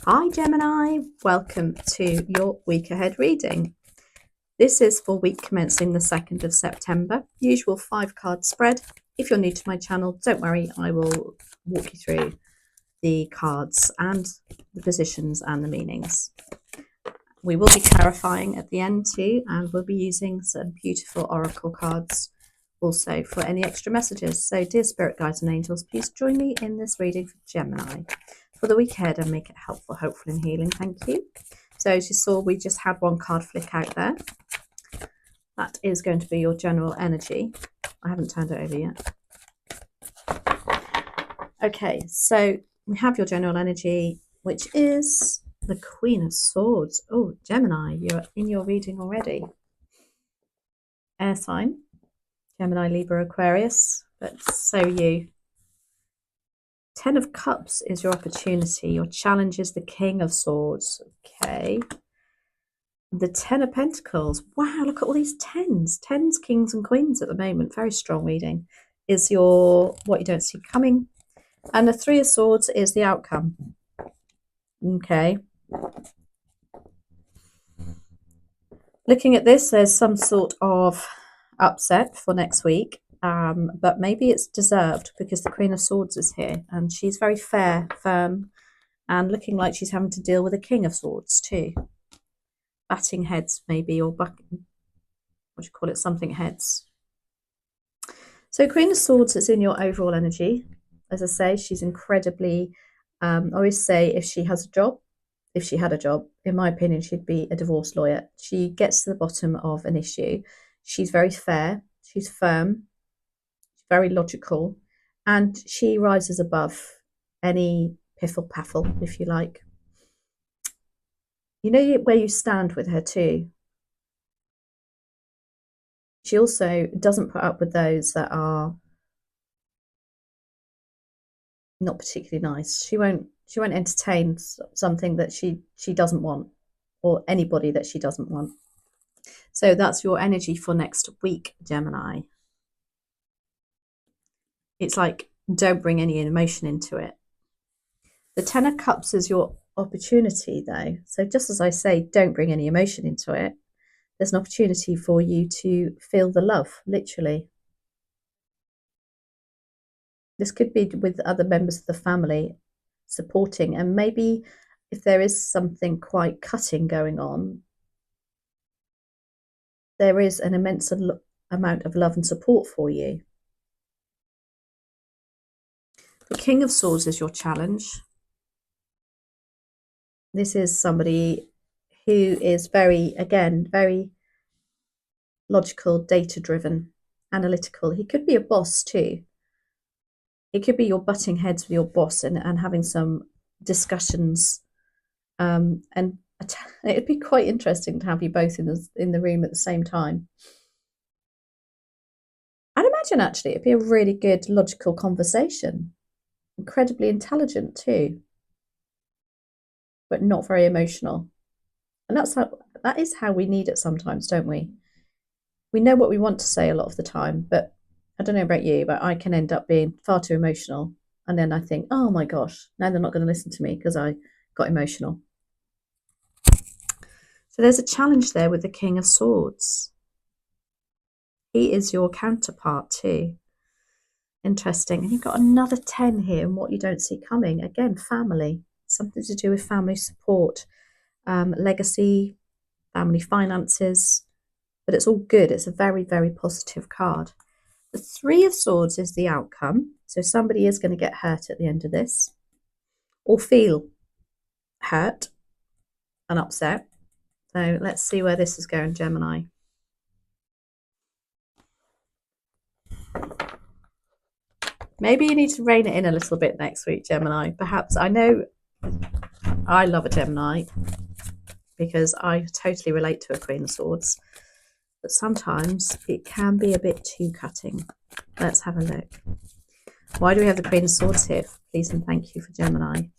Hi Gemini, welcome to your week ahead reading. This is for week commencing the 2nd of September, usual 5-card spread. If you're new to my channel, don't worry, I will walk you through the cards and the positions and the meanings. We will be clarifying at the end too, and we'll be using some beautiful oracle cards also for any extra messages. So dear spirit guides and angels, please join me in this reading for Gemini for the week ahead and make it helpful, hopeful and healing. Thank you. So as you saw, we just had one card flick out there. That is going to be your general energy. I haven't turned it over yet. Okay, so we have your general energy, which is the Queen of Swords. Oh, Gemini, you're in your reading already. Air sign, Gemini, Libra, Aquarius, but so you. 10 of Cups is your opportunity. Your challenge is the King of Swords. Okay. The 10 of Pentacles. Wow, look at all these 10s. 10s, kings and queens at the moment. Very strong reading. Is your what you don't see coming. And the 3 of Swords is the outcome. Okay. Looking at this, there's some sort of upset for next week. But maybe it's deserved because the Queen of Swords is here and she's very fair, firm, and looking like she's having to deal with a King of Swords too. Batting heads maybe, or what do you call it, something heads. So Queen of Swords is in your overall energy. As I say, she's incredibly, I always say if she has a job, if she had a job, in my opinion, she'd be a divorce lawyer. She gets to the bottom of an issue. She's very fair, she's firm, very logical, and she rises above any piffle paffle, if you like. You know where you stand with her too. She also doesn't put up with those that are not particularly nice. She won't entertain something that she doesn't want, or anybody that she doesn't want. So that's your energy for next week, Gemini. It's like, don't bring any emotion into it. The 10 of Cups is your opportunity though. So just as I say, don't bring any emotion into it, there's an opportunity for you to feel the love, literally. This could be with other members of the family supporting, and maybe if there is something quite cutting going on, there is an immense amount of love and support for you. The King of Swords is your challenge. This is somebody who is very logical, data-driven, analytical. He could be a boss too. It could be you're butting heads with your boss and having some discussions. And it'd be quite interesting to have you both in the room at the same time. I'd imagine actually it'd be a really good logical conversation. Incredibly intelligent too, but not very emotional. And that is how we need it sometimes, don't we? We know what we want to say a lot of the time, but I don't know about you, but I can end up being far too emotional. And then I think, oh my gosh, now they're not going to listen to me because I got emotional. So there's a challenge there with the King of Swords. He is your counterpart too. Interesting. And you've got another 10 here, and what you don't see coming. Again, family. Something to do with family support, legacy, family finances. But it's all good. It's a very, very positive card. The 3 of Swords is the outcome. So somebody is going to get hurt at the end of this, or feel hurt and upset. So let's see where this is going, Gemini. Maybe you need to rein it in a little bit next week, Gemini. Perhaps. I know I love a Gemini because I totally relate to a Queen of Swords. But sometimes it can be a bit too cutting. Let's have a look. Why do we have the Queen of Swords here? Please and thank you for Gemini.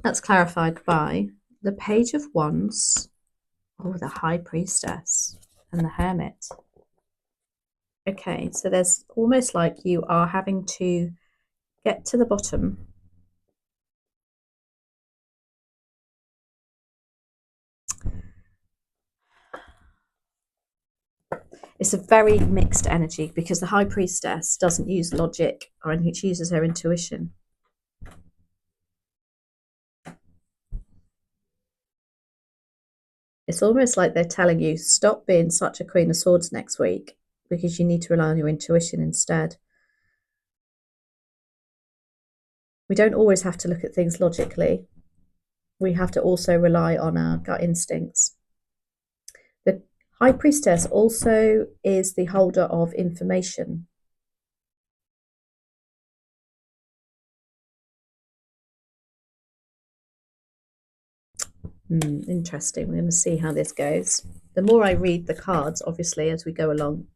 That's clarified by the Page of Wands, oh, the High Priestess, and the Hermit. Okay, so there's almost like you are having to get to the bottom. It's a very mixed energy because the High Priestess doesn't use logic or anything, she uses her intuition. It's almost like they're telling you, stop being such a Queen of Swords next week because you need to rely on your intuition instead. We don't always have to look at things logically. We have to also rely on our gut instincts. The High Priestess also is the holder of information. Interesting. We're going to see how this goes. The more I read the cards, obviously, as we go along.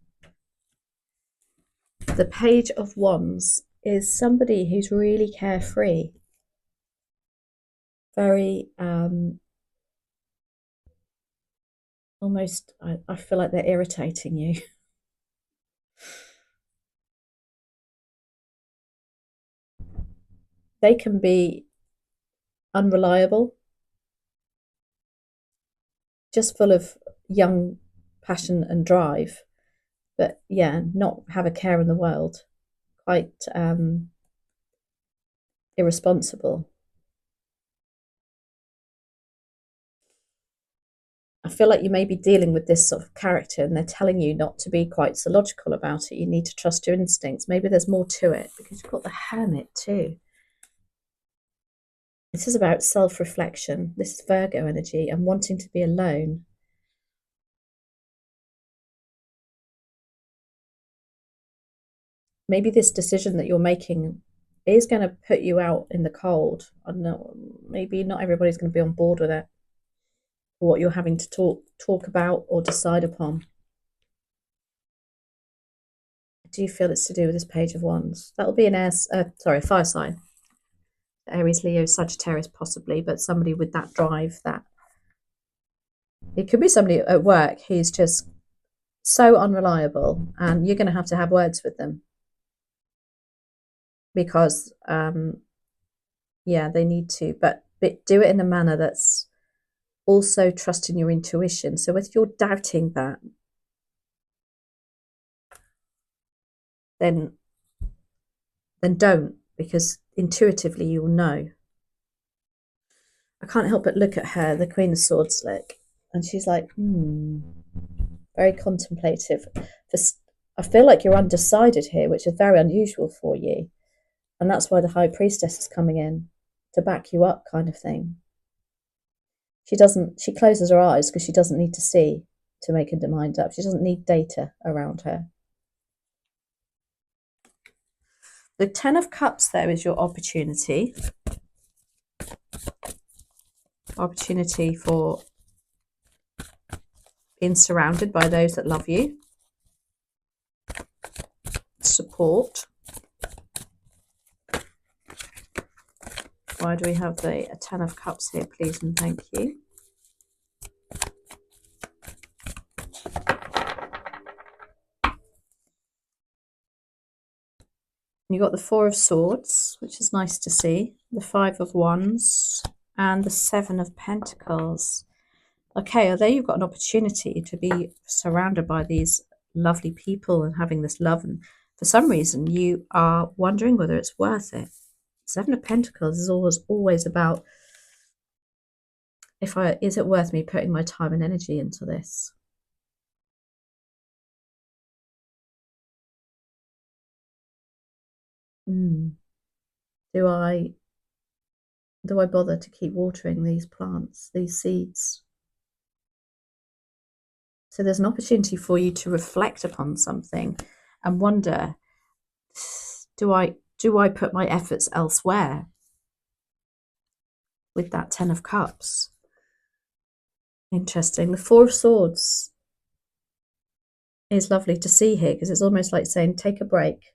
The Page of Wands is somebody who's really carefree. Very, almost, I feel like they're irritating you. They can be unreliable, just full of young passion and drive, but yeah, not have a care in the world. Quite irresponsible. I feel like you may be dealing with this sort of character and they're telling you not to be quite so logical about it. You need to trust your instincts. Maybe there's more to it because you've got the Hermit too. This is about self-reflection. This is Virgo energy and wanting to be alone. Maybe this decision that you're making is going to put you out in the cold. I don't know, maybe not everybody's going to be on board with it, or what you're having to talk about or decide upon. Do you feel it's to do with this Page of Wands? That'll be an fire sign. Aries, Leo, Sagittarius possibly, but somebody with that drive, that it could be somebody at work who's just so unreliable and you're going to have words with them because yeah, they need to, but do it in a manner that's also trusting your intuition. So if you're doubting that, then don't, because intuitively you'll know. I can't help but look at her, the Queen of Swords look, and she's like, very contemplative. I feel like you're undecided here, which is very unusual for you. And that's why the High Priestess is coming in to back you up, kind of thing. She closes her eyes because she doesn't need to see to make her mind up. She doesn't need data around her. The Ten of Cups, though, is your opportunity. Opportunity for being surrounded by those that love you. Support. Why do we have the Ten of Cups here, please and thank you? You got the Four of Swords, which is nice to see. The Five of Wands and the Seven of Pentacles. Okay, although you've got an opportunity to be surrounded by these lovely people and having this love, and for some reason you are wondering whether it's worth it. Seven of Pentacles is always about, is it worth me putting my time and energy into this? Do I bother to keep watering these plants, these seeds? So there's an opportunity for you to reflect upon something and wonder, do I put my efforts elsewhere? With that Ten of Cups. Interesting. The Four of Swords is lovely to see here because it's almost like saying, take a break.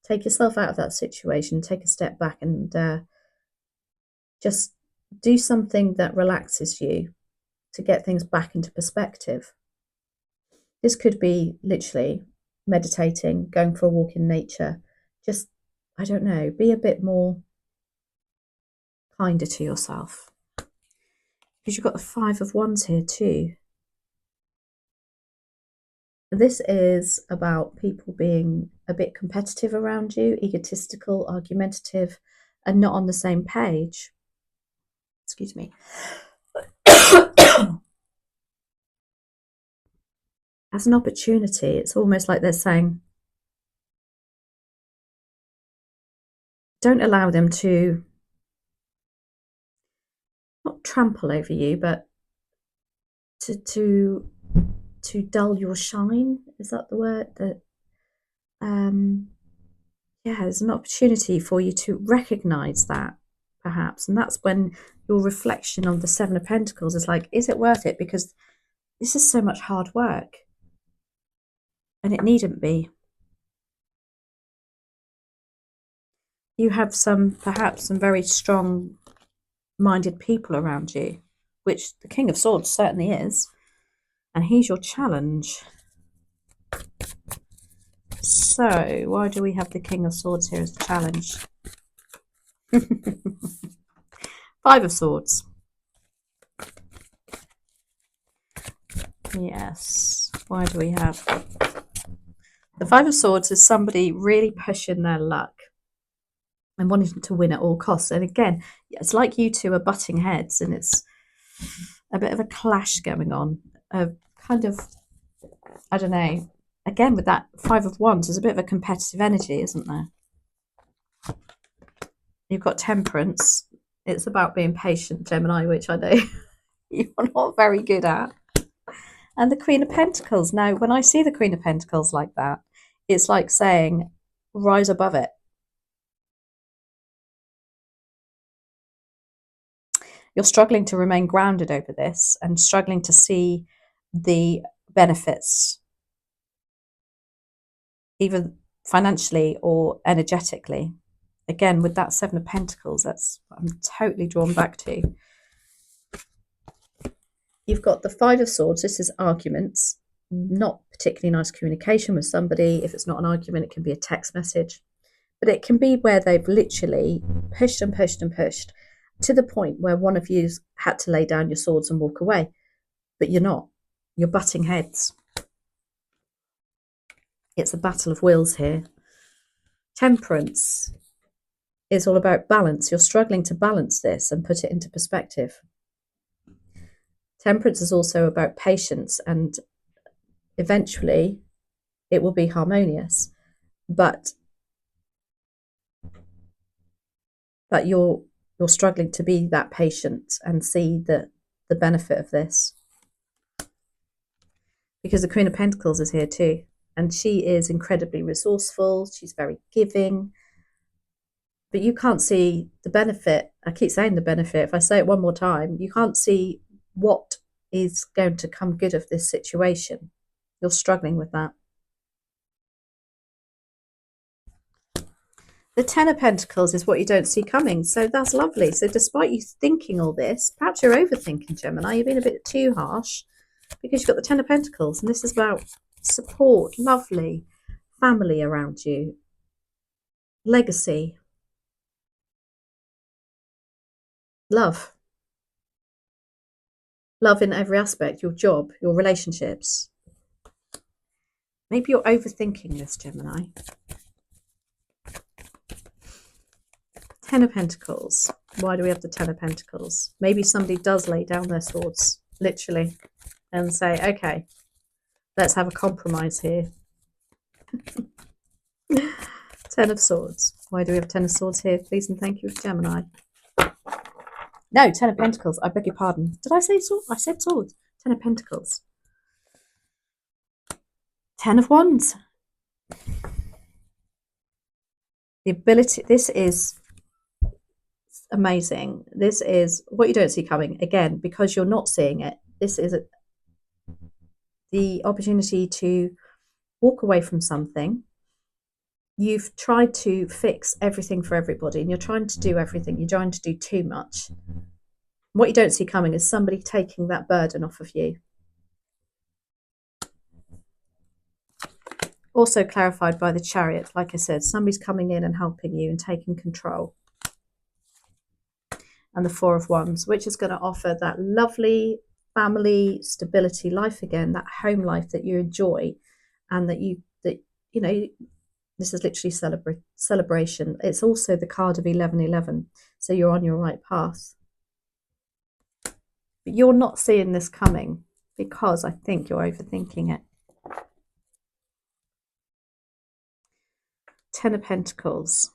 Take yourself out of that situation. Take a step back and just do something that relaxes you to get things back into perspective. This could be literally meditating, going for a walk in nature. Just, I don't know, be a bit more kinder to yourself. Because you've got the Five of Wands here too. This is about people being a bit competitive around you, egotistical, argumentative, and not on the same page. Excuse me. As an opportunity, it's almost like they're saying, don't allow them to not trample over you, but to dull your shine. Is that the word? That yeah, there's an opportunity for you to recognize that, perhaps, and that's when your reflection on the Seven of Pentacles is like, is it worth it? Because this is so much hard work, and it needn't be. You have perhaps some very strong-minded people around you, which the King of Swords certainly is, and he's your challenge. So, why do we have the King of Swords here as the challenge? Five of Swords. Yes. Why do we have the Five of Swords? Is somebody really pushing their luck and wanting to win at all costs. And again, it's like you two are butting heads, and it's a bit of a clash going on. Kind of, I don't know. Again, with that Five of Wands, there's a bit of a competitive energy, isn't there? You've got Temperance. It's about being patient, Gemini, which I know you're not very good at. And the Queen of Pentacles. Now, when I see the Queen of Pentacles like that, it's like saying, rise above it. You're struggling to remain grounded over this and struggling to see the benefits, either financially or energetically. Again, with that Seven of Pentacles, that's what I'm totally drawn back to. You've got the Five of Swords. This is arguments, not particularly nice communication with somebody. If it's not an argument, it can be a text message. But it can be where they've literally pushed and pushed and pushed to the point where one of you's had to lay down your swords and walk away. But you're not. You're butting heads. It's a battle of wills here. Temperance is all about balance. You're struggling to balance this and put it into perspective. Temperance is also about patience, and eventually it will be harmonious. But you're struggling to be that patient and see the benefit of this. Because the Queen of Pentacles is here too. And she is incredibly resourceful. She's very giving. But you can't see the benefit. I keep saying the benefit. If I say it one more time, you can't see what is going to come good of this situation. You're struggling with that. The Ten of Pentacles is what you don't see coming. So that's lovely. So despite you thinking all this, perhaps you're overthinking, Gemini. You've been a bit too harsh because you've got the Ten of Pentacles. And this is about support, lovely, family around you, legacy, love. Love in every aspect, your job, your relationships. Maybe you're overthinking this, Gemini. Ten of Pentacles. Why do we have the Ten of Pentacles? Maybe somebody does lay down their swords, literally, and say, okay, let's have a compromise here. Ten of Swords. Why do we have Ten of Swords here? Please and thank you, Gemini. No, Ten of Pentacles. I beg your pardon. Did I say sword? I said swords. Ten of Pentacles. Ten of Wands. The ability. This is amazing. This is what you don't see coming. Again, because you're not seeing it. This is the opportunity to walk away from something. You've tried to fix everything for everybody, and you're trying to do everything. You're trying to do too much. What you don't see coming is somebody taking that burden off of you. Also clarified by the Chariot, like I said, somebody's coming in and helping you and taking control. And the Four of Wands, which is going to offer that lovely family stability life again, that home life that you enjoy, and that you know, this is literally celebration. It's also the card of 1111, so you're on your right path. But you're not seeing this coming because I think you're overthinking it. Ten of Pentacles.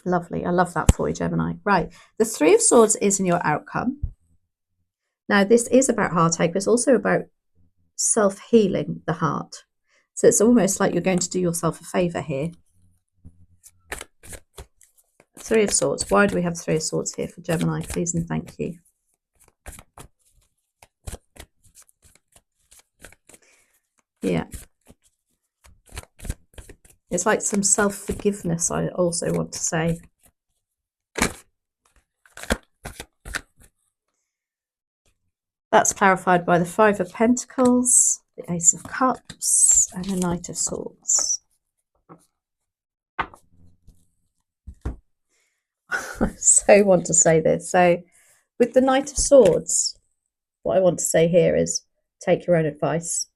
Lovely. I love that for you, Gemini. Right. The Three of Swords is in your outcome. Now, this is about heartache, but it's also about self-healing the heart. So it's almost like you're going to do yourself a favour here. Three of Swords. Why do we have Three of Swords here for Gemini? Please and thank you. Yeah. It's like some self-forgiveness, I also want to say. That's clarified by the Five of Pentacles, the Ace of Cups, and the Knight of Swords. I so want to say this. So with the Knight of Swords, what I want to say here is take your own advice,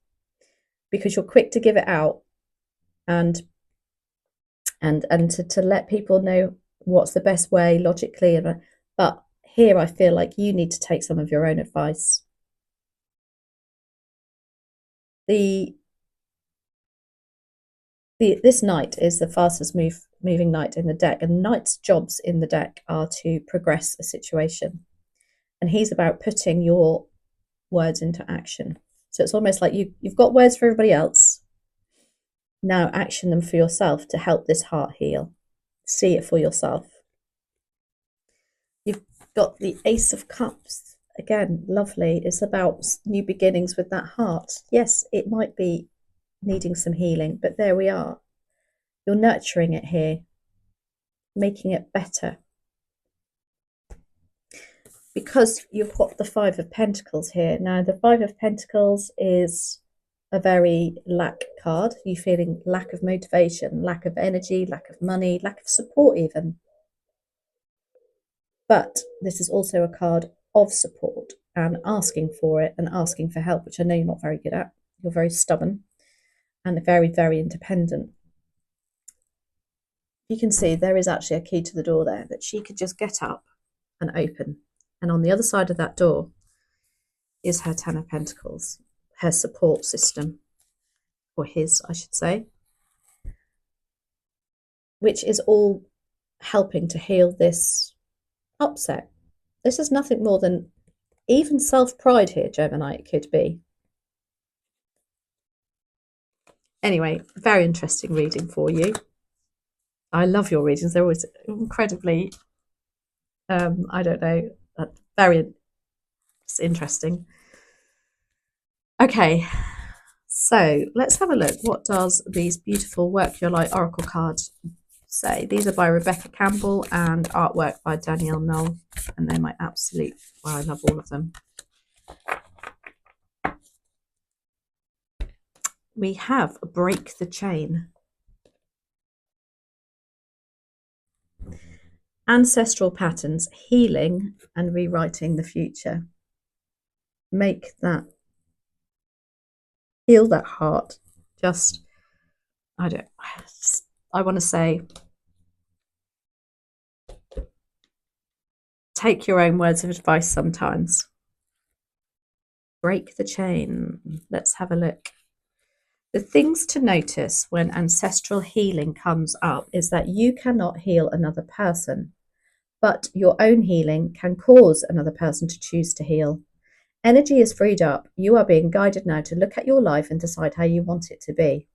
because you're quick to give it out and to let people know what's the best way logically. But here I feel like you need to take some of your own advice. This knight is the fastest moving knight in the deck, and knight's jobs in the deck are to progress a situation, and he's about putting your words into action. So it's almost like you've got words for everybody else. Now action them for yourself to help this heart heal. See it for yourself. You've got the Ace of Cups. Again, lovely. It's about new beginnings with that heart. Yes, it might be needing some healing, but there we are. You're nurturing it here, making it better. Because you've got the Five of Pentacles here. Now, the Five of Pentacles is a very lack card. You're feeling lack of motivation, lack of energy, lack of money, lack of support even. But this is also a card of support and asking for it and asking for help, which I know you're not very good at. You're very stubborn and very, very independent. You can see there is actually a key to the door there that she could just get up and open. And on the other side of that door is her Ten of Pentacles, her support system, or his, I should say, which is all helping to heal this upset. This is nothing more than even self-pride here, Gemini, it could be. Anyway, very interesting reading for you. I love your readings. They're always incredibly, I don't know, very interesting. Okay, so let's have a look. What does these beautiful Work Your Light Oracle cards say? These are by Rebecca Campbell and artwork by Danielle Knoll, and they're my absolute, well, I love all of them. We have Break the Chain. Ancestral patterns, healing and rewriting the future. Make that, heal that heart. Just, I want to say, take your own words of advice sometimes. Break the chain. Let's have a look. The things to notice when ancestral healing comes up is that you cannot heal another person, but your own healing can cause another person to choose to heal. Energy is freed up. You are being guided now to look at your life and decide how you want it to be.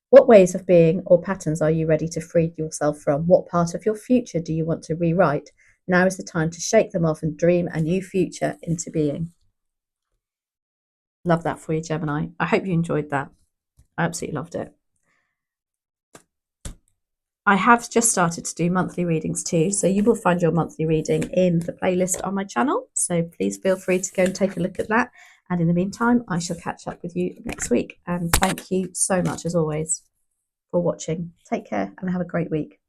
What ways of being or patterns are you ready to free yourself from? What part of your future do you want to rewrite? Now is the time to shake them off and dream a new future into being. Love that for you, Gemini. I hope you enjoyed that. I absolutely loved it. I have just started to do monthly readings too, so you will find your monthly reading in the playlist on my channel. So please feel free to go and take a look at that. And in the meantime, I shall catch up with you next week. And thank you so much, as always, for watching. Take care and have a great week.